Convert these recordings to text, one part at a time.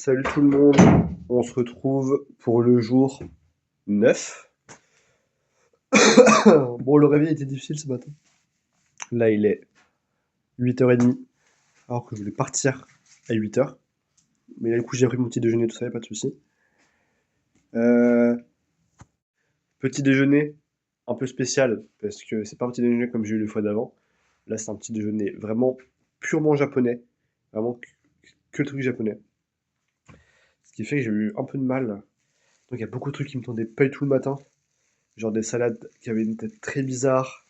Salut tout le monde, on se retrouve pour le jour 9. Bon, le réveil était difficile ce matin. Là, il est 8h30, alors que je voulais partir à 8h. Mais là, du coup, j'ai pris mon petit déjeuner, tout ça, y a pas de souci. Euh, Petit déjeuner un peu spécial, parce que c'est pas un petit déjeuner comme j'ai eu les fois d'avant. Là, c'est un petit déjeuner vraiment purement japonais, vraiment que le truc japonais. Ce qui fait que j'ai eu un peu de mal. Donc, il y a beaucoup de trucs qui me tendaient pas du tout le matin. Genre des salades qui avaient une tête très bizarre.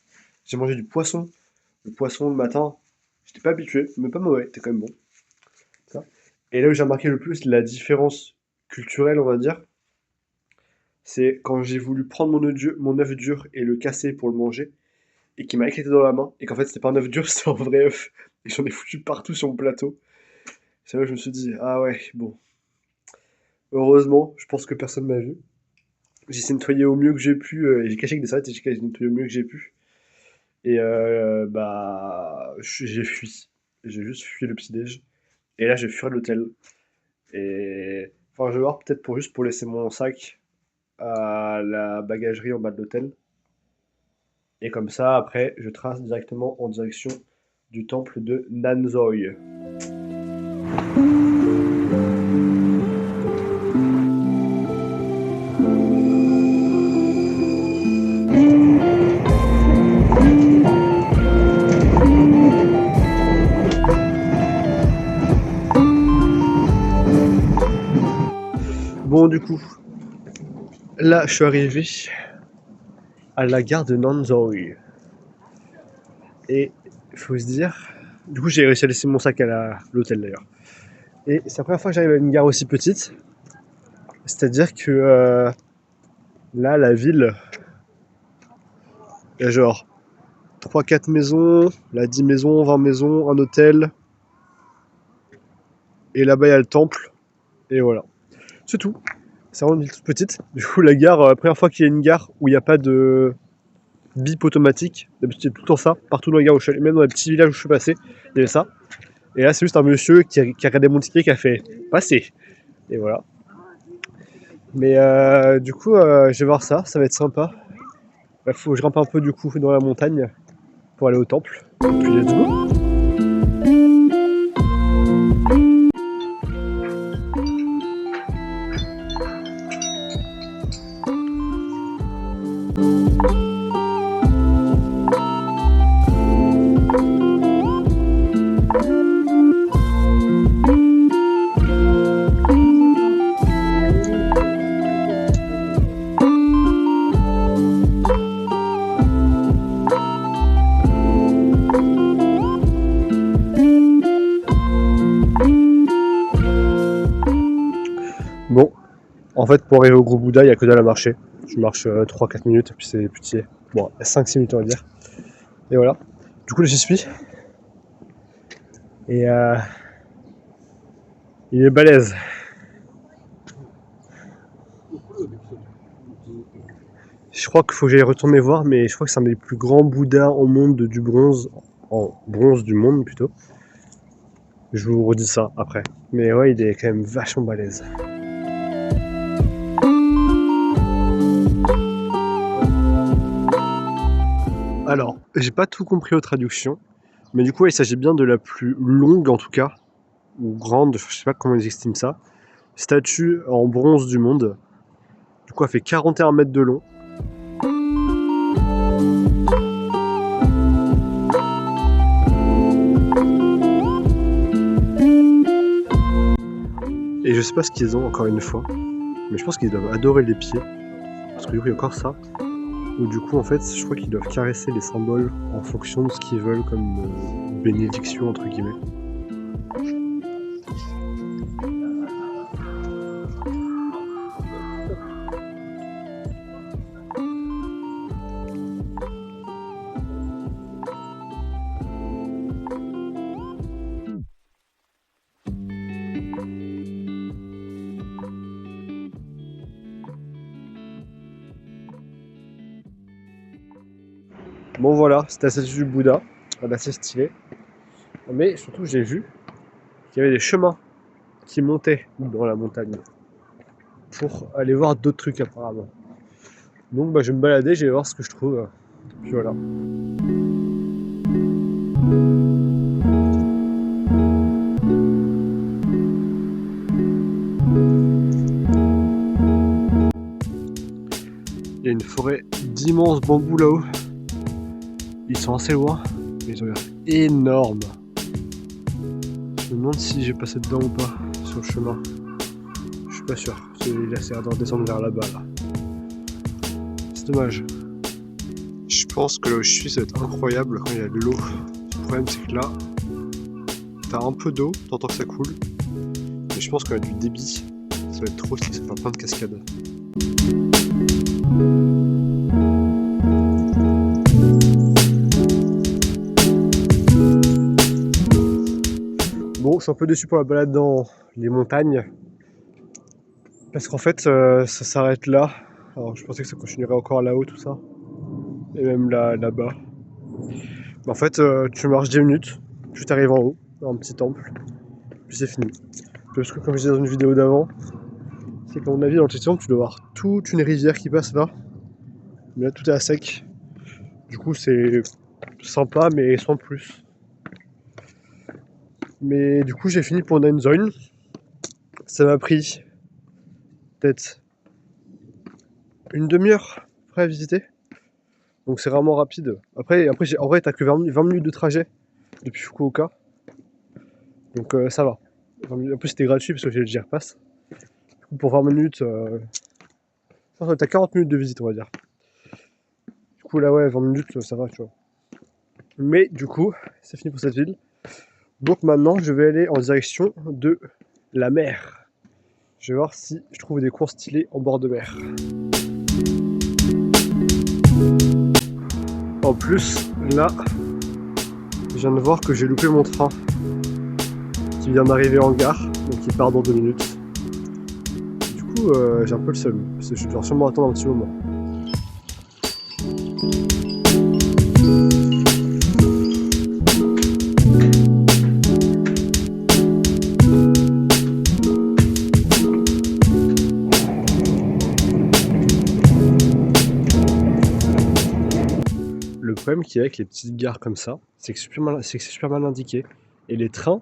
J'ai mangé du poisson. Le poisson le matin, j'étais pas habitué, mais pas mauvais, c'était quand même bon. Ça. Et là où j'ai remarqué le plus la différence culturelle, on va dire, c'est quand j'ai voulu prendre mon œuf dur et le casser pour le manger, et qu'il m'a éclaté dans la main, et qu'en fait c'était pas un œuf dur, c'était un vrai œuf, et j'en ai foutu partout sur mon plateau. C'est là où je me suis dit, ah ouais, bon. Heureusement, je pense que personne m'a vu. J'ai essayé de nettoyer au mieux que j'ai pu, et j'ai caché avec des salades, et j'ai essayé de nettoyer au mieux que j'ai pu. Et bah, j'ai fui. J'ai juste fui le petit-déj. Et là, je vais fuir l'hôtel. Et enfin, je vais voir peut-être pour laisser mon sac à la bagagerie en bas de l'hôtel. Et comme ça, après, je trace directement en direction du temple de Nanzoi. Bon, du coup, là, je suis arrivé à la gare de Nanzoi. Et il faut se dire. Du coup, j'ai réussi à laisser mon sac à l'hôtel d'ailleurs. Et c'est la première fois que j'arrive à une gare aussi petite. C'est-à-dire que là, la ville, il y a genre 3-4 maisons, là 10 maisons, 20 maisons, un hôtel. Et là-bas, il y a le temple. Et voilà. C'est tout. C'est vraiment une ville toute petite. Du coup, la gare, première fois qu'il y a une gare où il n'y a pas de bip automatique. D'habitude, c'est tout le temps ça. Partout dans les gares où je suis allé, même dans les petits villages où je suis passé, il y avait ça. Et là, c'est juste un monsieur qui a regardé mon ticket qui a fait passer. Et voilà. Mais du coup, je vais voir ça. Ça va être sympa. Il faut que je grimpe un peu du coup dans la montagne pour aller au temple. Et puis, let's go. Bon, en fait, pour arriver au gros Bouddha, il n'y a que dalle à marcher. Je marche 3-4 minutes, et puis c'est petit. Bon, 5-6 minutes, on va dire. Et voilà. Du coup, là, j'y suis. Et il est balèze. Je crois qu'il faut que j'aille retourner voir, mais je crois que c'est un des plus grands Bouddhas au monde du bronze. En bronze du monde, plutôt. Je vous redis ça après. Mais ouais, il est quand même vachement balèze. Alors, j'ai pas tout compris aux traductions, mais du coup, il s'agit bien de la plus longue, en tout cas, ou grande, je sais pas comment ils estiment ça, statue en bronze du monde. Du coup, elle fait 41 mètres de long. Et je sais pas ce qu'ils ont, encore une fois, mais je pense qu'ils doivent adorer les pieds, parce que du coup, il y a encore ça. Ou du coup, en fait, je crois qu'ils doivent caresser les symboles en fonction de ce qu'ils veulent comme bénédiction, entre guillemets. Bon voilà, c'était la statue du Bouddha, elle est assez stylée. Mais surtout, j'ai vu qu'il y avait des chemins qui montait dans la montagne pour aller voir d'autres trucs apparemment. Donc bah, je vais me balader, je vais voir ce que je trouve. Puis voilà. Il y a une forêt d'immenses bambous là-haut. Ils sont assez loin, mais ils ont l'air énormes. Je me demande si j'ai passé dedans ou pas sur le chemin. Je suis pas sûr. Il a l'air d'en descendre vers là-bas là. C'est dommage. Je pense que là où je suis, ça va être incroyable quand il y a de l'eau. Le problème, c'est que là, t'as un peu d'eau, t'entends que ça coule. Mais je pense qu'on a du débit. Ça va être trop stylé, ça va faire plein de cascades. Bon, je suis un peu déçu pour la balade dans les montagnes. Parce qu'en fait, ça s'arrête là. Alors, je pensais que ça continuerait encore là-haut, tout ça. Et même là-bas. Mais en fait, tu marches 10 minutes, puis tu arrives en haut, dans un petit temple, puis c'est fini. Parce que comme je disais dans une vidéo d'avant, c'est qu'à mon avis, dans le petit temple, tu dois avoir toute une rivière qui passe là. Mais là, tout est à sec. Du coup, c'est sympa, mais sans plus. Mais du coup, j'ai fini pour une zone. Ça m'a pris peut-être une demi-heure après à visiter. Donc c'est vraiment rapide. Après en vrai, t'as que 20 minutes de trajet depuis Fukuoka. Donc ça va. En plus, c'était gratuit parce que j'ai le J-Repass. Du coup, pour 20 minutes, t'as 40 minutes de visite, on va dire. Du coup, là, ouais, 20 minutes, ça va, tu vois. Mais du coup, c'est fini pour cette ville. Donc maintenant, je vais aller en direction de la mer. Je vais voir si je trouve des coins stylés en bord de mer. En plus, là, je viens de voir que j'ai loupé mon train qui vient d'arriver en gare, donc il part dans 2 minutes. Du coup, j'ai un peu le seum, parce que je dois sûrement attendre un petit moment. Le problème qu'il y a avec les petites gares comme ça, c'est que c'est super mal indiqué. Et les trains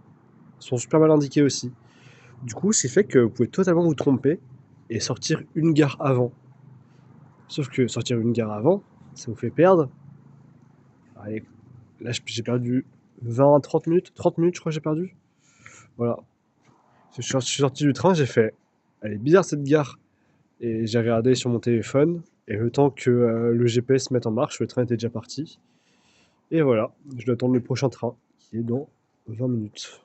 sont super mal indiqués aussi. Du coup, c'est fait que vous pouvez totalement vous tromper et sortir une gare avant. Sauf que sortir une gare avant, ça vous fait perdre. Allez, là j'ai perdu 20, 30 minutes. 30 minutes, je crois que j'ai perdu. Voilà. Je suis sorti du train, j'ai fait. Elle est bizarre cette gare. Et j'ai regardé sur mon téléphone. Et le temps que le GPS se mette en marche, le train était déjà parti. Et voilà, je dois attendre le prochain train, qui est dans 20 minutes.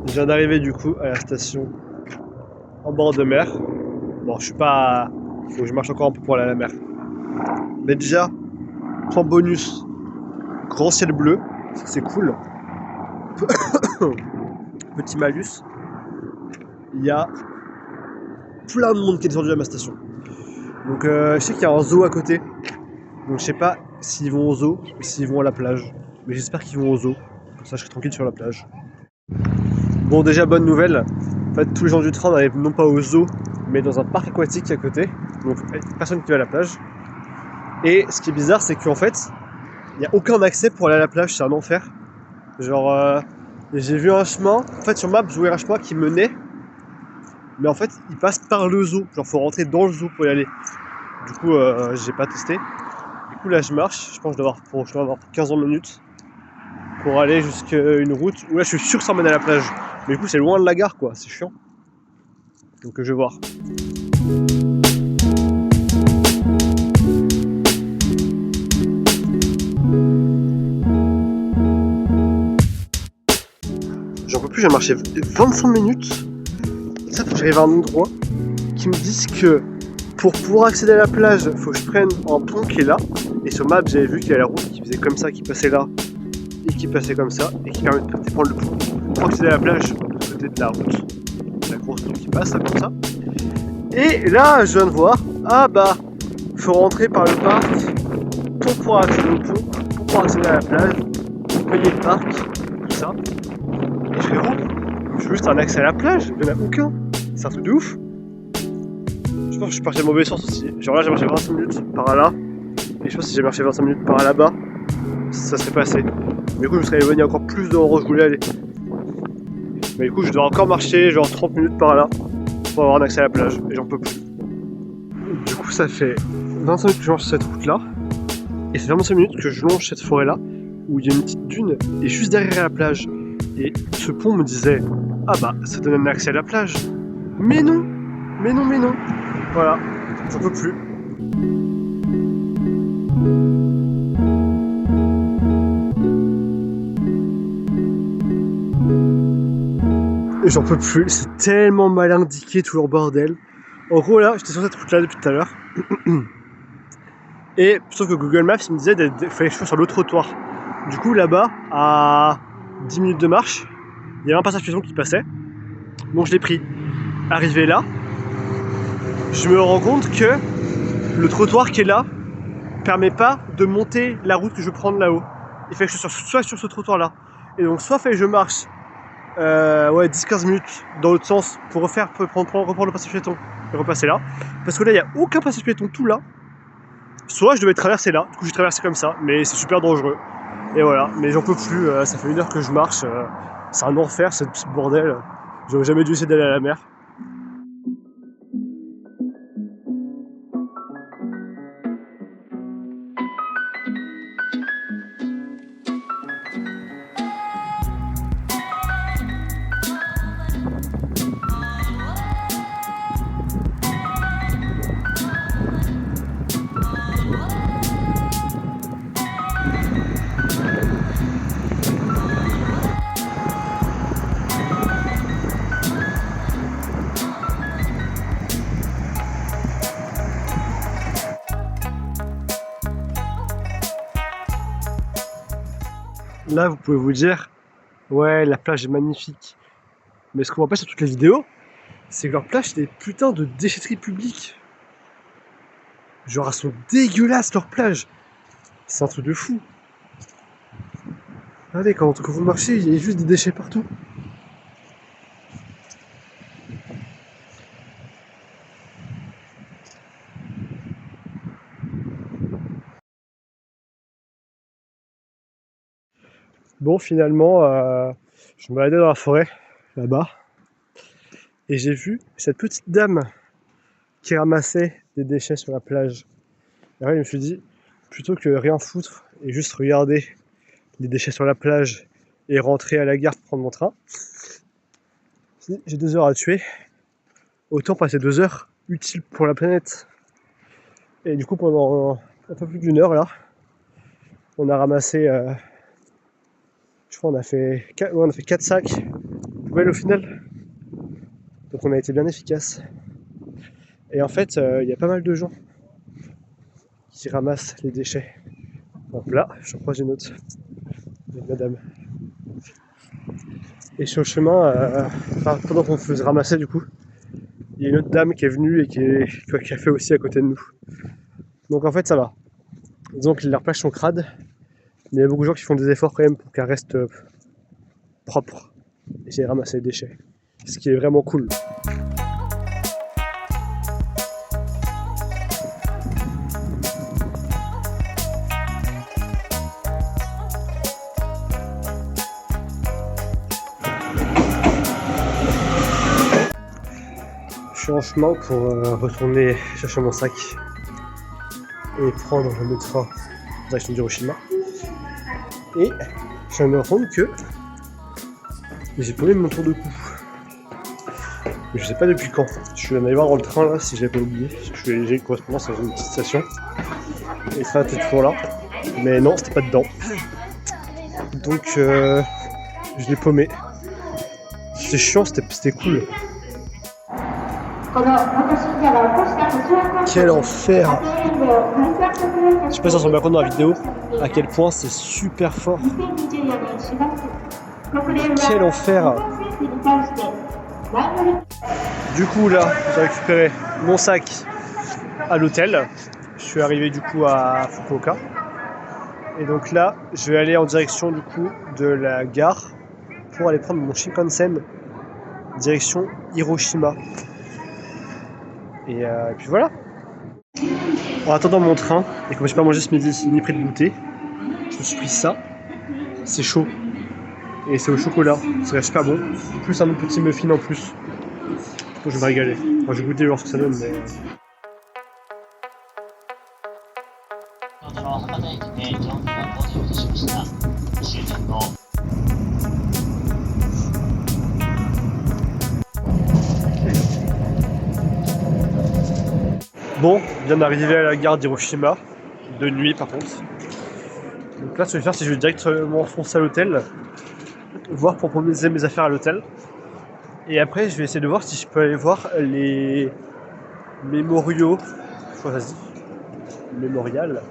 Je viens d'arriver du coup à la station en bord de mer. Bon, je suis pas... Faut que je marche encore un peu pour aller à la mer. Mais déjà, point bonus, grand ciel bleu, c'est cool. Petit malus, il y a plein de monde qui est descendu à ma station. Donc je sais qu'il y a un zoo à côté. Donc je sais pas s'ils vont au zoo ou s'ils vont à la plage. Mais j'espère qu'ils vont au zoo. Comme ça je serai tranquille sur la plage. Bon, déjà bonne nouvelle. En fait, tous les gens du train n'arrivent non pas au zoo, mais dans un parc aquatique à côté. Donc personne qui va à la plage. Et ce qui est bizarre, c'est qu'en fait, il n'y a aucun accès pour aller à la plage. C'est un enfer. Genre, j'ai vu un chemin. En fait, sur Maps, je voyais un chemin qui menait. Mais en fait, il passe par le zoo. Genre, faut rentrer dans le zoo pour y aller. Du coup, j'ai pas testé. Du coup, là, je marche. Je pense que je dois avoir 15 minutes pour aller jusqu'à une route où là, je suis sûr que ça m'emmène à la plage. Mais du coup, c'est loin de la gare, quoi. C'est chiant. Donc, je vais voir. J'en peux plus, j'ai marché 25 minutes. Et ça, faut que j'arrive à un endroit qui me disent que pour pouvoir accéder à la plage, il faut que je prenne un pont qui est là. Et sur Maps, j'avais vu qu'il y avait la route qui faisait comme ça, qui passait là, et qui passait comme ça, et qui permet de prendre le pont. Pour accéder à la plage, de l'autre côté de la route, la grosse route qui passe, là, comme ça. Et là, je viens de voir, ah bah, faut rentrer par le parc pour pouvoir accéder au pont, pour pouvoir accéder à la plage, payer le parc, tout ça. Et frérot, j'ai juste un accès à la plage, il n'y en a aucun. C'est un truc de ouf. Je pense que je suis parti à mauvais sens aussi. Genre là, j'ai marché 25 minutes par là. Et je pense que si j'ai marché 25 minutes par là-bas, ça serait passé. Mais du coup, je me serais éloigné encore plus de l'endroit où je voulais aller. Mais du coup, je dois encore marcher genre 30 minutes par là pour avoir un accès à la plage. Et j'en peux plus. Du coup, ça fait 25 minutes que je marche cette route-là. Et c'est 25 minutes que je longe cette forêt-là, où il y a une petite dune, et juste derrière la plage. Et ce pont me disait, ah bah, ça donne un accès à la plage. Mais non, mais non, mais non. Voilà, j'en peux plus. Et j'en peux plus, c'est tellement mal indiqué tout leur bordel. En gros là, j'étais sur cette route là depuis tout à l'heure. Et sauf que Google Maps il me disait qu'il fallait que je sois sur l'autre trottoir. Du coup là-bas, à 10 minutes de marche, il y avait un passage piéton qui passait. Donc je l'ai pris. Arrivé là, je me rends compte que le trottoir qui est là permet pas de monter la route que je veux prendre là-haut. Il fait que je sois soit sur ce trottoir là. Et donc soit fait que je marche 10-15 minutes dans l'autre sens pour reprendre le passage piéton et repasser là. Parce que là il n'y a aucun passage piéton tout là. Soit je devais traverser là, du coup j'ai traversé comme ça, mais c'est super dangereux. Et voilà, mais j'en peux plus, ça fait 1 heure que je marche, c'est un enfer ce bordel. J'aurais jamais dû essayer d'aller à la mer. Là, vous pouvez vous dire, ouais, la plage est magnifique. Mais ce qu'on voit pas sur toutes les vidéos, c'est que leur plage, c'est des putains de déchetteries publiques. Genre, elles sont dégueulasses, leurs plages. C'est un truc de fou. Regardez, quand vous marchez, il y a juste des déchets partout. Bon, finalement, je me baladais dans la forêt, là-bas, et j'ai vu cette petite dame qui ramassait des déchets sur la plage. Et là, je me suis dit, plutôt que rien foutre et juste regarder les déchets sur la plage et rentrer à la gare pour prendre mon train, j'ai 2 heures à tuer, autant passer 2 heures utiles pour la planète. Et du coup, pendant un peu plus d'1 heure, là, on a ramassé... je crois qu'on a fait 4 sacs poubelles au final. Donc on a été bien efficace. Et en fait, il y a pas mal de gens qui ramassent les déchets. Donc là, j'en croise une autre. Une madame. Et sur le chemin, pendant qu'on faisait ramasser du coup, il y a une autre dame qui est venue et qui a fait aussi à côté de nous. Donc en fait ça va. Disons que leurs plages sont crades, mais il y a beaucoup de gens qui font des efforts quand même pour qu'elles restent propres. Et j'ai ramassé les déchets. Ce qui est vraiment cool. Je suis en chemin pour retourner chercher mon sac et prendre le train en direction d'Hiroshima. Et je viens de me rendre compte que j'ai paumé mon tour de cou. Mais je sais pas depuis quand. Je suis allé voir dans le train là si je l'avais pas oublié. J'ai une correspondance dans une petite station. Et le train était toujours là. Mais non, c'était pas dedans. Donc je l'ai paumé. C'était chiant, c'était cool. Quel enfer! Je sais pas si on se rend bien compte dans la vidéo à quel point c'est super fort. Quel enfer! Du coup là, j'ai récupéré mon sac à l'hôtel. Je suis arrivé du coup à Fukuoka. Et donc là, je vais aller en direction du coup de la gare pour aller prendre mon Shinkansen direction Hiroshima. Et puis voilà. En attendant mon train, et comme j'ai pas mangé ce midi ni pris de goûter, je me suis pris ça. C'est chaud. Et c'est au chocolat. C'est super bon. Plus un autre petit muffin en plus. Donc je vais me régaler. Enfin, je vais goûter voir ce que ça donne, mais... Bon, on vient d'arriver à la gare d'Hiroshima, de nuit par contre. Donc là, ce que je vais faire, c'est que je vais directement foncer à l'hôtel, voir pour poser mes affaires à l'hôtel. Et après, je vais essayer de voir si je peux aller voir les mémoriaux, je crois que ça se dit, mémorial,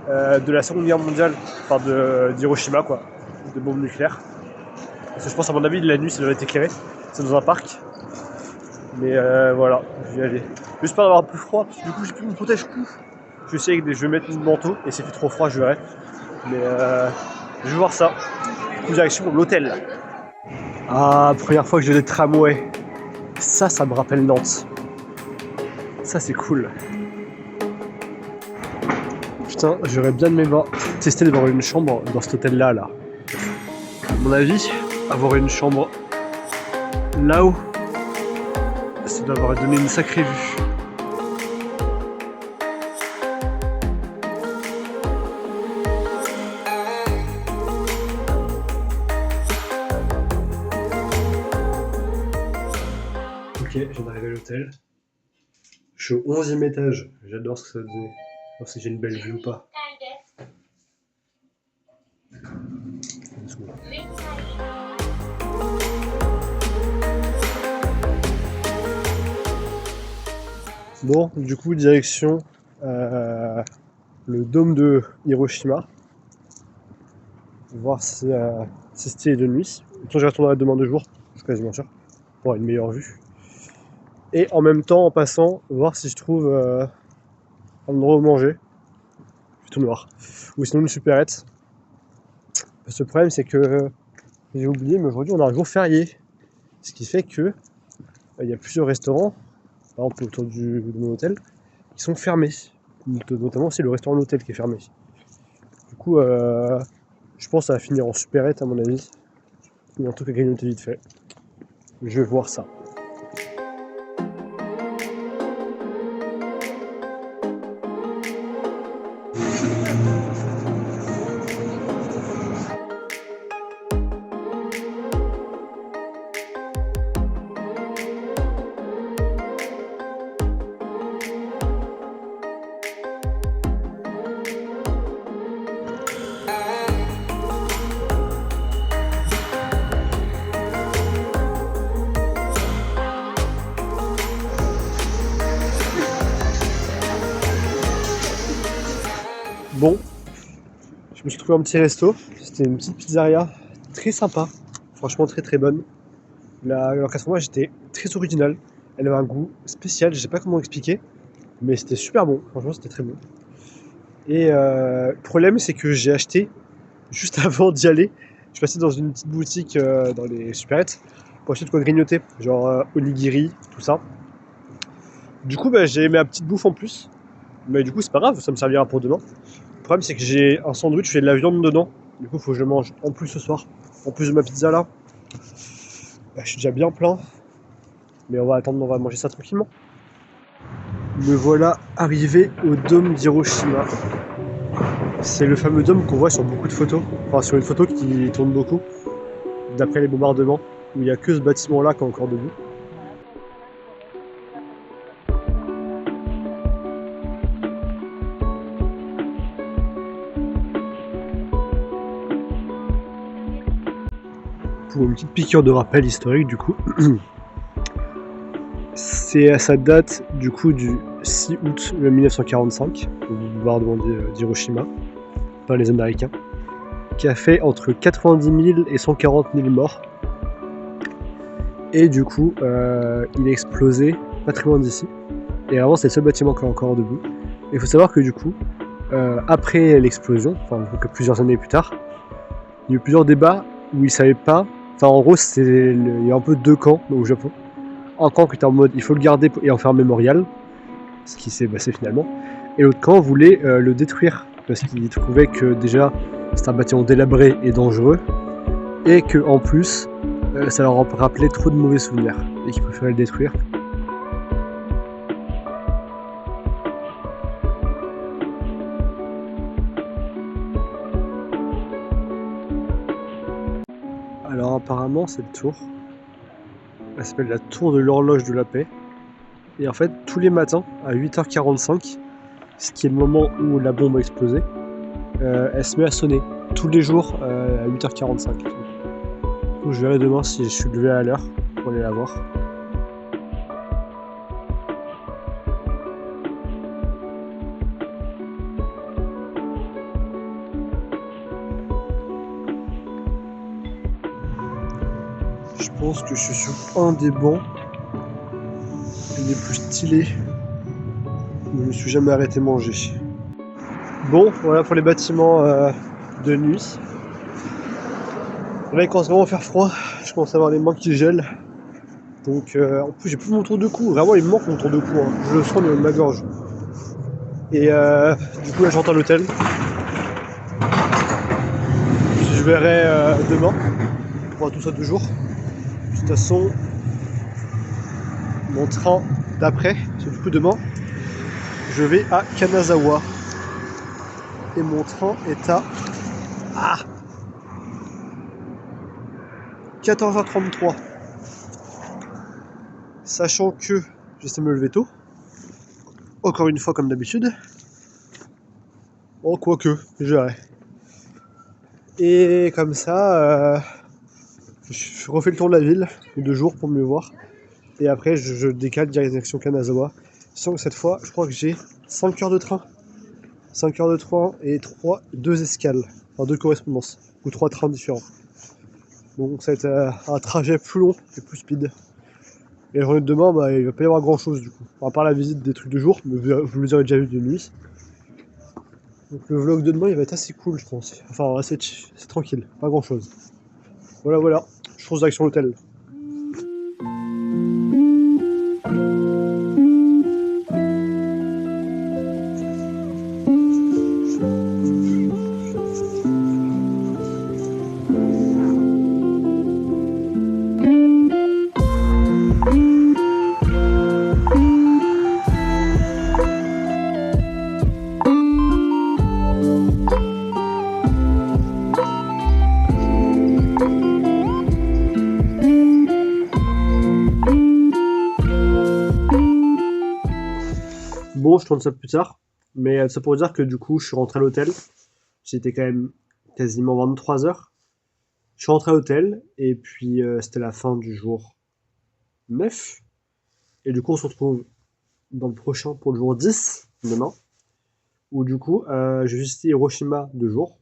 de la Seconde Guerre mondiale, enfin d'Hiroshima quoi, de bombes nucléaires. Parce que je pense à mon avis, la nuit, ça doit être éclairé, c'est dans un parc. Mais voilà, je vais y aller. J'espère d'avoir plus froid, parce que du coup j'ai plus mon protège-cou. Je vais mettre mon manteau, et s'il fait trop froid, je verrai. Mais je vais voir ça. Du coup, direction l'hôtel. Ah, première fois que j'ai des tramways. Ça me rappelle Nantes. Ça, c'est cool. Putain, j'aurais bien aimé tester d'avoir une chambre dans cet hôtel-là, là. À mon avis, avoir une chambre là-haut, ça doit avoir donné une sacrée vue. Ok, je viens d'arriver à l'hôtel. Je suis au 11e étage. J'adore ce que ça va donner. Voir si j'ai une belle vue ou pas. Bon, du coup, direction le dôme de Hiroshima. Voir si c'est stylé de nuit. Je retournerai demain 2 jours, je suis quasiment sûr, pour avoir une meilleure vue. Et en même temps, en passant, voir si je trouve un endroit où manger. C'est tout noir. Ou sinon une supérette. Parce que le problème, c'est que j'ai oublié, mais aujourd'hui, on a un jour férié. Ce qui fait que il y a plusieurs restaurants, par exemple autour de mon hôtel, qui sont fermés. Notamment aussi le restaurant de l'hôtel qui est fermé. Du coup, je pense que ça va finir en supérette à mon avis. Ou en tout cas grignoter vite fait. Je vais voir ça. Bon, je me suis trouvé un petit resto. C'était une petite pizzeria très sympa, franchement très très bonne. Alors qu'à ce moment-là, j'étais très original. Elle avait un goût spécial, je sais pas comment expliquer, mais c'était super bon. Franchement, c'était très bon. Et le problème, c'est que j'ai acheté juste avant d'y aller. Je suis passé dans une petite boutique dans les supérettes pour acheter de quoi grignoter, genre onigiri, tout ça. Du coup, j'ai ma petite bouffe en plus, mais du coup, c'est pas grave, ça me servira pour demain. Le problème, c'est que j'ai un sandwich et de la viande dedans. Du coup, il faut que je mange en plus ce soir. En plus de ma pizza là. Je suis déjà bien plein. Mais on va manger ça tranquillement. Me voilà arrivé au dôme d'Hiroshima. C'est le fameux dôme qu'on voit sur beaucoup de photos. Enfin, sur une photo qui tourne beaucoup. D'après les bombardements. Où il n'y a que ce bâtiment là qui est encore debout. Pour une petite piqûre de rappel historique du coup. C'est à sa date du coup du 6 août 1945, au bombardement d'Hiroshima par les Américains, qui a fait entre 90 000 et 140 000 morts. Et du coup, il a explosé pas très loin d'ici. Et vraiment, c'est le seul bâtiment qui est encore debout. Et il faut savoir que du coup, après l'explosion, enfin donc plusieurs années plus tard, il y a eu plusieurs débats où ils savaient pas. Enfin, en gros, il y a un peu deux camps au Japon. Un camp qui était en mode il faut le garder et en faire un mémorial, ce qui s'est passé finalement. Et l'autre camp voulait le détruire parce qu'il trouvait que déjà c'était un bâtiment délabré et dangereux et que en plus ça leur rappelait trop de mauvais souvenirs et qu'ils préféraient le détruire. Alors apparemment cette tour, elle s'appelle la tour de l'horloge de la paix. Et en fait tous les matins à 8h45, ce qui est le moment où la bombe a explosé, elle se met à sonner tous les jours à 8h45. Donc je verrai demain si je suis levé à l'heure pour aller la voir. Je pense que je suis sur un des bancs les plus stylés où je me suis jamais arrêté manger. Bon, voilà pour les bâtiments de nuit. Là il commence vraiment à faire froid, je commence à avoir les mains qui gèlent. Donc en plus j'ai plus mon tour de cou, vraiment il me manque mon tour de cou, hein. Je le sens au niveau de ma gorge. Et du coup là j'entends l'hôtel. Je verrai demain, on fera tout ça 2 jours. De toute façon, mon train d'après, parce que du coup demain, je vais à Kanazawa. Et mon train est à 14h33. Sachant que j'essaie de me lever tôt. Encore une fois comme d'habitude. Oh quoique, je verrai. Et comme ça, je refais le tour de la ville, 2 jours pour mieux voir. Et après je décale direction Kanazawa. Sans que cette fois, je crois que j'ai 5 heures de train. 5 heures de train et 2 escales. Enfin 2 correspondances. Ou 3 trains différents. Donc ça va être un trajet plus long et plus speed. Et la journée de demain, bah, il va pas y avoir grand chose du coup. À part la visite des trucs de jour, mais vous les aurez déjà vu de nuit. Donc le vlog de demain il va être assez cool je pense. Enfin c'est tranquille, pas grand chose. Voilà, je fonce direction l'hôtel. Bon, je tourne ça plus tard, mais ça pour dire que du coup je suis rentré à l'hôtel. J'étais quand même quasiment 23h. Je suis rentré à l'hôtel et puis c'était la fin du jour 9. Et du coup on se retrouve dans le prochain pour le jour 10, demain. Où du coup je vais visiter Hiroshima 2 jours,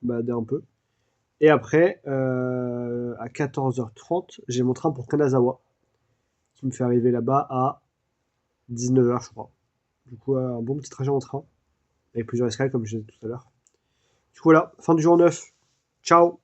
balader un peu. Et après, à 14h30, j'ai mon train pour Kanazawa, qui me fait arriver là-bas à 19h je crois. Du coup un bon petit trajet en train, avec plusieurs escales comme je disais tout à l'heure. Du coup voilà, fin du jour 9. Ciao.